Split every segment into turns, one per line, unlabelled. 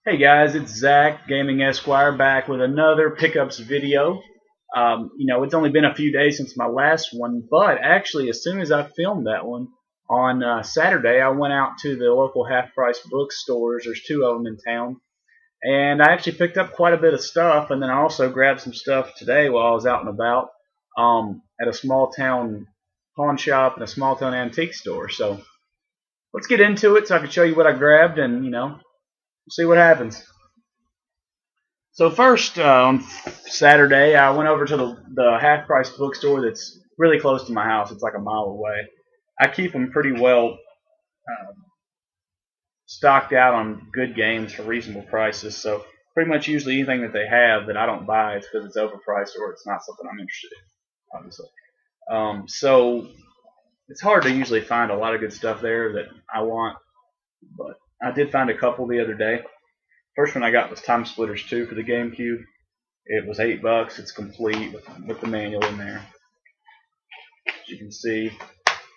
Hey guys, it's Zach, GamingEsquire, back with another pickups video. It's only been a few days since my last one, but actually, as soon as I filmed that one on Saturday, I went out to the local half-price bookstores. There's two of them in town, and I actually picked up quite a bit of stuff. And then I also grabbed some stuff today while I was out and about at a small town pawn shop and a small town antique store. So let's get into it so I can show you what I grabbed, and see what happens. So first, on Saturday, I went over to the half-price bookstore that's really close to my house. It's like a mile away. I keep them pretty well stocked out on good games for reasonable prices. So pretty much usually anything that they have that I don't buy, it's because it's overpriced or it's not something I'm interested in, obviously. So it's hard to usually find a lot of good stuff there that I want, but I did find a couple the other day. First one I got was Time Splitters 2 for the GameCube. It was $8. It's complete with the manual in there. As you can see,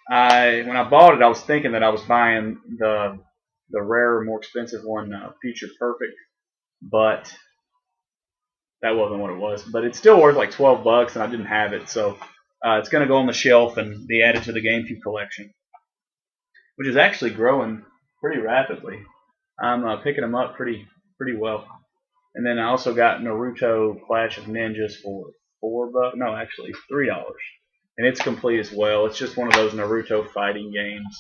when I bought it, I was thinking that I was buying the rarer, more expensive one, Future Perfect, but that wasn't what it was. But it's still worth like $12, and I didn't have it, so it's going to go on the shelf and be added to the GameCube collection, which is actually growing pretty rapidly. I'm picking them up pretty well. And then I also got Naruto Clash of Ninjas for $4. No, actually $3. And it's complete as well. It's just one of those Naruto fighting games,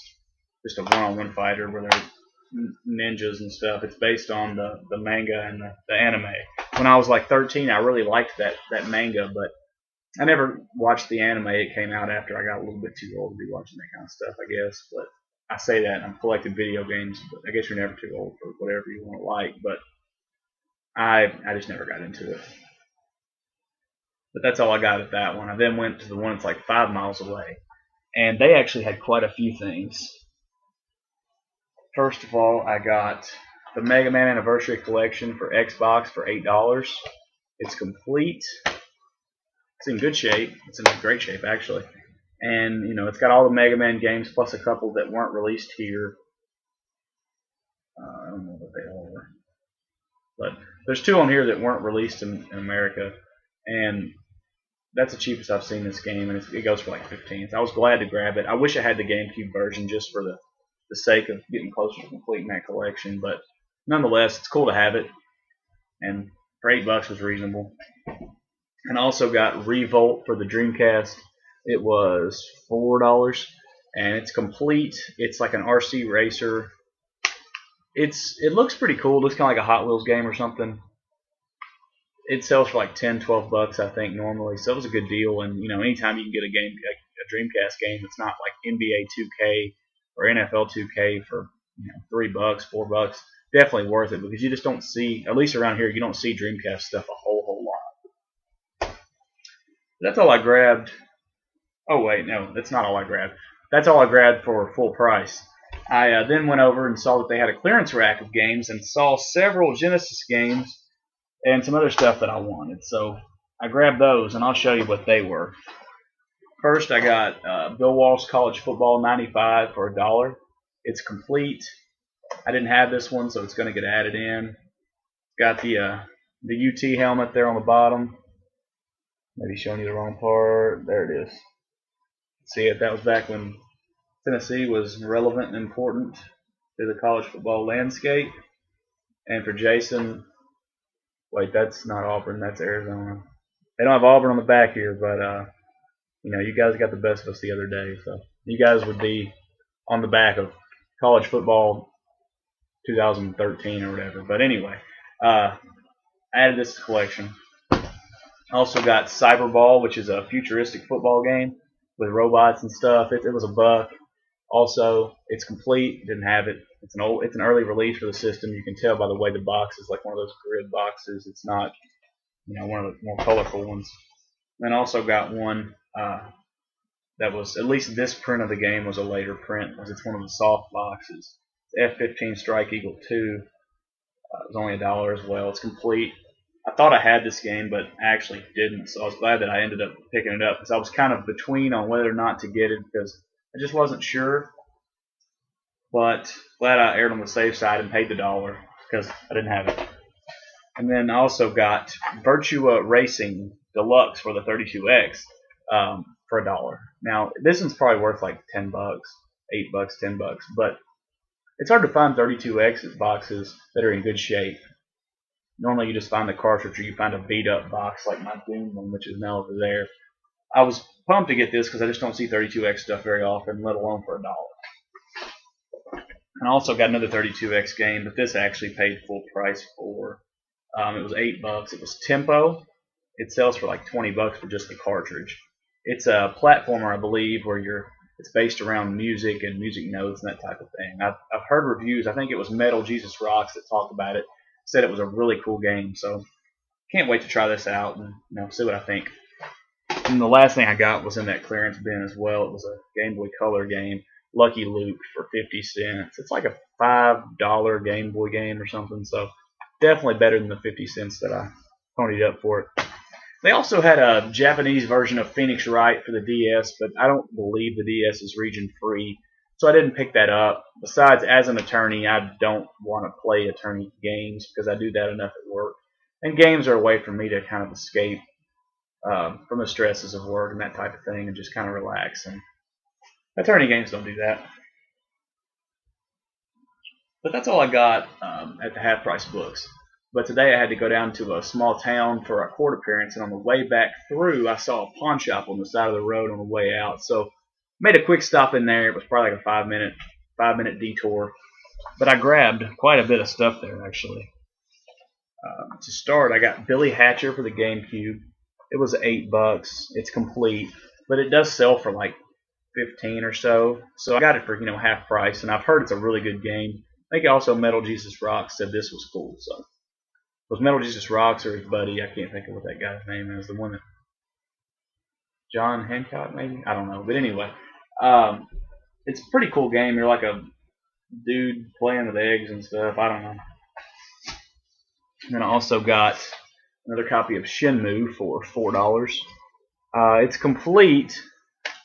just a one-on-one fighter where there's ninjas and stuff. It's based on the manga and the anime. When I was like 13, I really liked that manga, but I never watched the anime. It came out after I got a little bit too old to be watching that kind of stuff, I guess. But I say that I'm collecting video games, but I guess you're never too old for whatever you want to like. But I just never got into it. But that's all I got at that one. I then went to the one that's like 5 miles away, and they actually had quite a few things. First of all, I got the Mega Man Anniversary Collection for Xbox for $8. It's complete. It's in good shape. It's in great shape, actually. And, it's got all the Mega Man games plus a couple that weren't released here. I don't know what they are. But there's two on here that weren't released in America. And that's the cheapest I've seen this game, and it goes for like 15. So I was glad to grab it. I wish I had the GameCube version just for the sake of getting closer to completing that collection. But nonetheless, it's cool to have it. And for $8 was reasonable. And I also got Revolt for the Dreamcast. It was $4, and it's complete. It's like an RC racer. It looks pretty cool. It looks kind of like a Hot Wheels game or something. It sells for like $10-12, I think, normally. So it was a good deal. And anytime you can get a game, like a Dreamcast game, that's not like NBA 2K or NFL 2K for $3, $4, definitely worth it, because you just don't see, at least around here, you don't see Dreamcast stuff a whole lot. That's all I grabbed. Oh wait, no, that's not all I grabbed. That's all I grabbed for full price. I then went over and saw that they had a clearance rack of games and saw several Genesis games and some other stuff that I wanted. So I grabbed those, and I'll show you what they were. First, I got Bill Walsh's College Football 95 for $1. It's complete. I didn't have this one, so it's going to get added in. Got the UT helmet there on the bottom. Maybe showing you the wrong part. There it is. See it? That was back when Tennessee was relevant and important to the college football landscape. And for Jason, wait, that's not Auburn, that's Arizona. They don't have Auburn on the back here, but you guys got the best of us the other day, so you guys would be on the back of college football 2013 or whatever. But anyway, I added this to the collection. I also got Cyberball, which is a futuristic football game with robots and stuff. It was $1. Also, it's complete. Didn't have it. It's an early release for the system. You can tell by the way the box is like one of those grid boxes. It's not one of the more colorful ones. Then also got one that was, at least this print of the game was a later print, because it's one of the soft boxes. It's F-15 Strike Eagle 2. It was only $1 as well. It's complete. I thought I had this game, but I actually didn't, so I was glad that I ended up picking it up, because I was kind of between on whether or not to get it, because I just wasn't sure. But glad I erred on the safe side and paid the $1. because I didn't have it. And then I also got Virtua Racing Deluxe for the 32X for $1. Now this one's probably worth like $10, $8, $10, but it's hard to find 32X boxes that are in good shape. Normally you just find the cartridge or you find a beat up box like my Doom one, which is now over there. I was pumped to get this because I just don't see 32X stuff very often, let alone for $1. And I also got another 32X game, but this I actually paid full price for. It was $8. It was Tempo. It sells for like $20 for just the cartridge. It's a platformer, I believe, where it's based around music and music notes and that type of thing. I've heard reviews. I think it was Metal Jesus Rocks that talked about it. Said it was a really cool game. So can't wait to try this out and see what I think. And the last thing I got was in that clearance bin as well. It was a Game Boy Color game, Lucky Luke, for 50 cents. It's like a $5 Game Boy game or something. So definitely better than the 50 cents that I ponied up for it. They also had a Japanese version of Phoenix Wright for the DS, but I don't believe the DS is region free, so I didn't pick that up. Besides, as an attorney, I don't want to play attorney games because I do that enough at work. And games are a way for me to kind of escape from the stresses of work and that type of thing and just kind of relax. And attorney games don't do that. But that's all I got at the half price books. But today I had to go down to a small town for a court appearance, and on the way back through, I saw a pawn shop on the side of the road on the way out. So made a quick stop in there. It was probably like a five minute detour. But I grabbed quite a bit of stuff there, actually. To start, I got Billy Hatcher for the GameCube. It was $8. It's complete, but it does sell for like 15 or so. So I got it for half price, and I've heard it's a really good game. I think also Metal Jesus Rocks said this was cool. So it was Metal Jesus Rocks or his buddy. I can't think of what that guy's name is. The one that John Hancock, maybe? I don't know. But anyway, it's a pretty cool game. You're like a dude playing with eggs and stuff. I don't know. And then I also got another copy of Shenmue for $4. It's complete,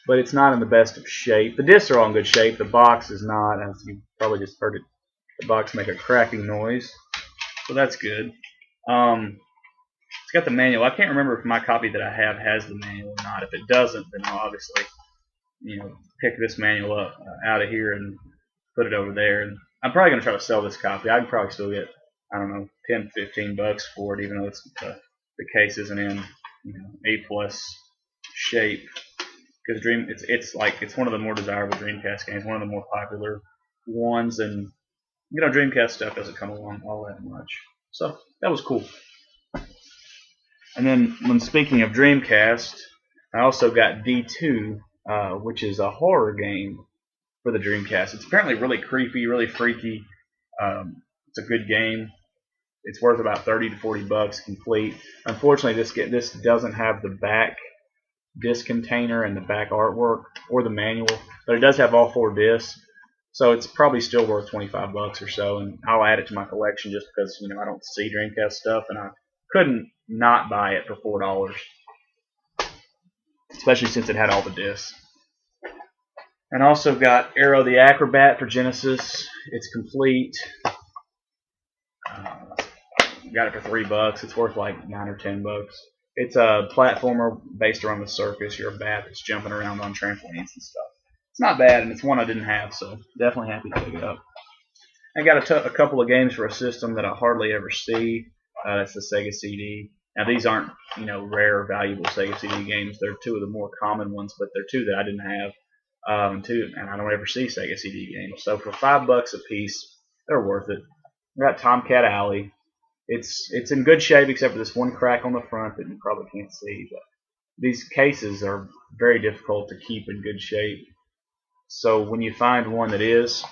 but it's not in the best of shape. The discs are all in good shape. The box is not, as you probably just heard it. The box make a cracking noise, so that's good. It's got the manual. I can't remember if my copy that I have has the manual or not. If it doesn't, then I'll obviously, pick this manual up out of here and put it over there. And I'm probably going to try to sell this copy. I could probably still get, I don't know, $10, $15 for it, even though the case isn't in, A+ shape. Because it's one of the more desirable Dreamcast games, one of the more popular ones, and Dreamcast stuff doesn't come along all that much. So that was cool. And then when speaking of Dreamcast, I also got D2, which is a horror game for the Dreamcast. It's apparently really creepy, really freaky. It's a good game. It's worth about $30 to $40 complete. Unfortunately, this doesn't have the back disc container and the back artwork or the manual, but it does have all 4 discs. So it's probably still worth $25 or so, and I'll add it to my collection just because I don't see Dreamcast stuff, and I couldn't not buy it for $4, especially since it had all the discs. And also got Arrow the Acrobat for Genesis. It's complete. Got it for $3. It's worth like $9 or $10. It's a platformer based around the circus. You're a bat that's jumping around on trampolines and stuff. It's not bad, and it's one I didn't have, so definitely happy to pick it up. I got a couple of games for a system that I hardly ever see. That's the Sega CD. Now these aren't rare, valuable Sega CD games. They're 2 of the more common ones, but they're 2 that I didn't have, and I don't ever see Sega CD games. So for $5 a piece, they're worth it. I got Tomcat Alley. It's in good shape except for this one crack on the front that you probably can't see. But these cases are very difficult to keep in good shape. So when you find one that is,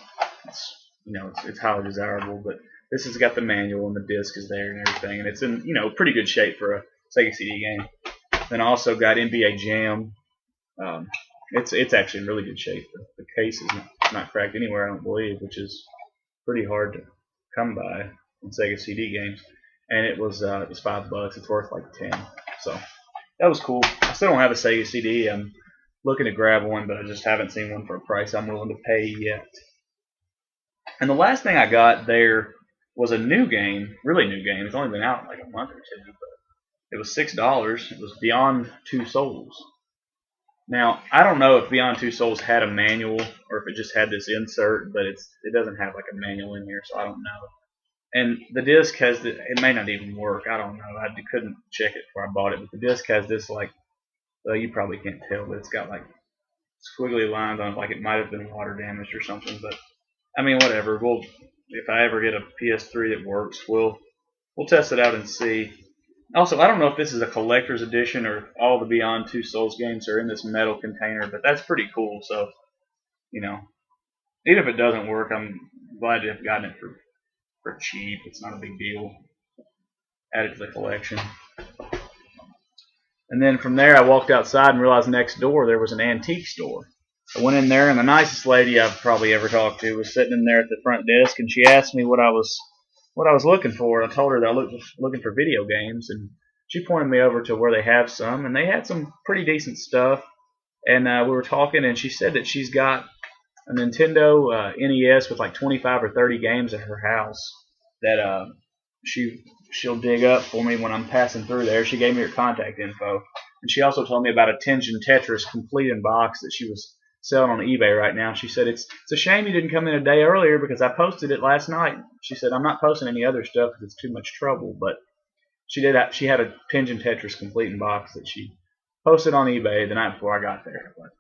it's highly desirable. But this has got the manual and the disc is there and everything, and it's in pretty good shape for a Sega CD game. Then I also got NBA Jam. It's actually in really good shape. The case is not cracked anywhere, I don't believe, which is pretty hard to come by on Sega CD games. And it was $5. It's worth like 10. So that was cool. I still don't have a Sega CD. I'm looking to grab one, but I just haven't seen one for a price I'm willing to pay yet. And the last thing I got there was a new game, really new game. It's only been out like a month or two, but it was $6. It was Beyond Two Souls. Now, I don't know if Beyond Two Souls had a manual or if it just had this insert, but it doesn't have like a manual in here, so I don't know. And the disc has it may not even work. I don't know. I couldn't check it before I bought it, but the disc has this like, well, you probably can't tell, but it's got like squiggly lines on it, like it might have been water damaged or something. But I mean, whatever. If I ever get a PS3 that works, we'll test it out and see. Also, I don't know if this is a collector's edition or if all the Beyond Two Souls games are in this metal container, but that's pretty cool. So, you know, even if it doesn't work, I'm glad to have gotten it for cheap. It's not a big deal. Add it to the collection. And then from there, I walked outside and realized next door there was an antique store. I went in there, and the nicest lady I've probably ever talked to was sitting in there at the front desk, and she asked me what I was looking for. I told her that I was looking for video games, and she pointed me over to where they have some, and they had some pretty decent stuff. And we were talking, and she said that she's got a Nintendo NES with like 25 or 30 games at her house that she'll dig up for me when I'm passing through there. She gave me her contact info, and she also told me about a Tengen Tetris complete in box that she was selling on eBay right now. She said it's a shame you didn't come in a day earlier because I posted it last night. She said I'm not posting any other stuff because it's too much trouble, but she had a Tengen Tetris complete in box that she posted on eBay the night before I got there. But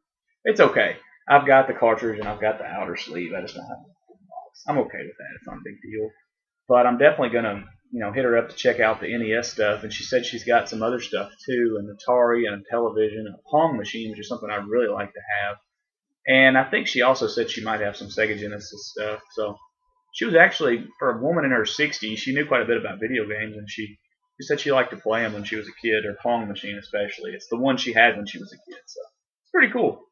it's okay. I've got the cartridge and I've got the outer sleeve. I just don't have the box. I'm okay with that. It's not a big deal. But I'm definitely gonna hit her up to check out the NES stuff. And she said she's got some other stuff too, an Atari and a television, and a Pong machine, which is something I'd really like to have. And I think she also said she might have some Sega Genesis stuff. So she was actually, for a woman in her 60s, she knew quite a bit about video games, and she said she liked to play them when she was a kid, her Pong machine especially. It's the one she had when she was a kid, so it's pretty cool.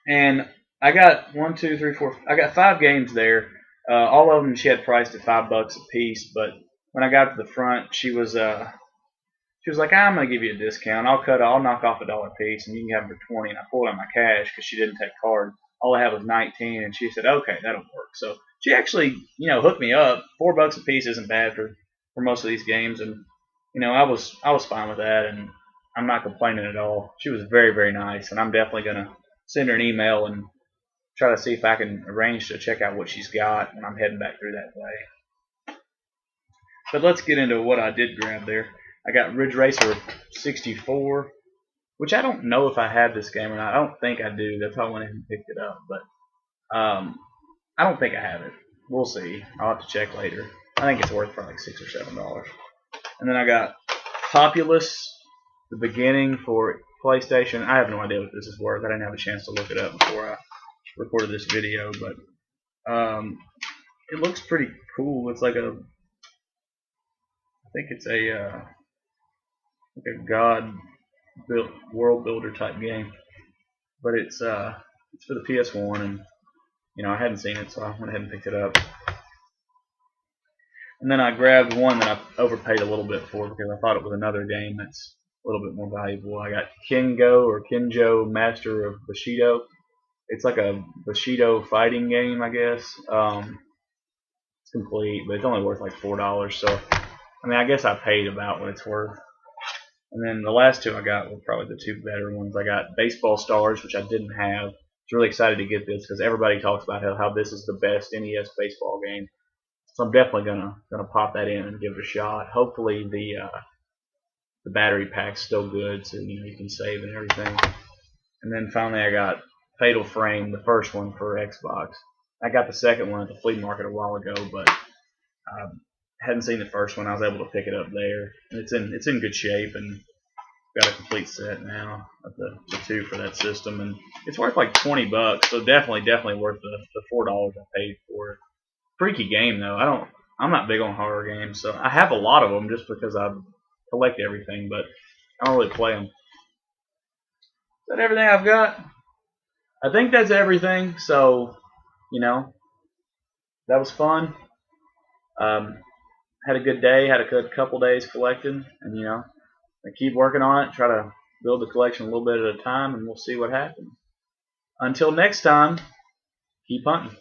And I got I got 5 games there. All of them she had priced at $5 a piece, but when I got to the front, she was like, I'm gonna give you a discount. I'll knock off $1 a piece, and you can have them for 20. And I pulled out my cash because she didn't take card. All I had was 19, and she said, okay, that'll work. So she actually, hooked me up. $4 a piece isn't bad for most of these games, and I was fine with that, and I'm not complaining at all. She was very, very nice, and I'm definitely gonna send her an email and try to see if I can arrange to check out what she's got when I'm heading back through that way. But let's get into what I did grab there. I got Ridge Racer 64, which I don't know if I have this game or not. I don't think I do. That's why I went ahead and picked it up. But I don't think I have it. We'll see. I'll have to check later. I think it's worth probably like $6 or $7. And then I got Populous, the beginning for PlayStation. I have no idea what this is worth. I didn't have a chance to look it up before I recorded this video, but it looks pretty cool. It's like I think it's a God built world builder type game, but it's for the PS1, and I hadn't seen it, so I went ahead and picked it up. And then I grabbed one that I overpaid a little bit for because I thought it was another game that's a little bit more valuable. I got Kinjo Master of Bushido. It's like a Bushido fighting game, I guess. It's complete, but it's only worth like $4. So, I mean, I guess I paid about what it's worth. And then the last 2 I got were probably the 2 better ones. I got Baseball Stars, which I didn't have. I was really excited to get this because everybody talks about how this is the best NES baseball game. So I'm definitely gonna pop that in and give it a shot. Hopefully the battery pack's still good, so you can save and everything. And then finally I got Fatal Frame, the first one for Xbox. I got the second one at the flea market a while ago, but I hadn't seen the first one. I was able to pick it up there. And it's in good shape, and got a complete set now of the 2 for that system, and it's worth like $20. So definitely worth the $4 I paid for it. Freaky game though. I'm not big on horror games, so I have a lot of them just because I collect everything, but I don't really play them. Is that everything I've got? I think that's everything. So, that was fun. Had a good day. Had a good couple days collecting, and I keep working on it. Try to build the collection a little bit at a time, and we'll see what happens. Until next time, keep hunting.